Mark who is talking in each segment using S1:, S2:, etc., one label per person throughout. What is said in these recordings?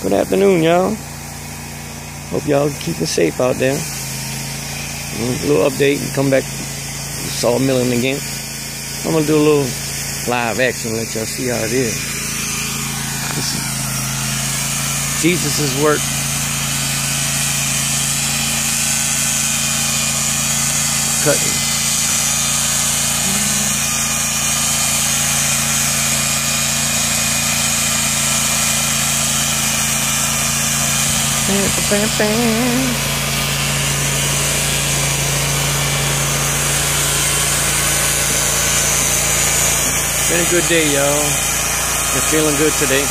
S1: Good afternoon, y'all. Hope y'all keeping safe out there. A little update and come back to sawmilling again. I'm gonna do a little live action, let y'all see how it is. This is Jesus' work. Cutting. Bam, bam. Been a good day, y'all. Been feeling good today.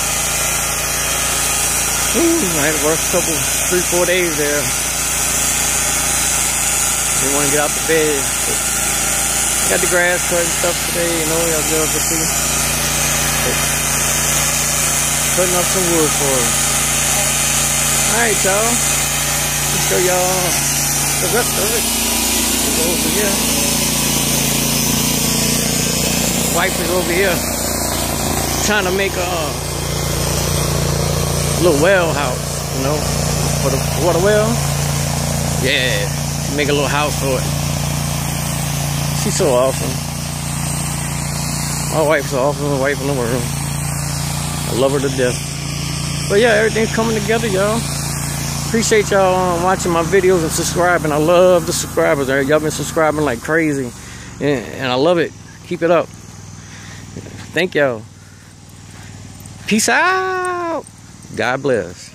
S1: I had to work a couple, 3-4 days there. Didn't want to get out the bed. But I got the grass cut and stuff today, you know, y'all girls will see. But cutting up some wood for us. Alright, y'all. Let's show y'all the rest of it. We'll go over here. Wife is over here trying to make a little well house, you know, for the water well. Yeah, make a little house for it. She's so awesome. My wife's the awesomest wife in the world. I love her to death. But yeah, everything's coming together, y'all. Appreciate y'all watching my videos and subscribing. I love the subscribers. Y'all been subscribing like crazy, and I love it. Keep it up. Thank y'all. Peace out. God bless.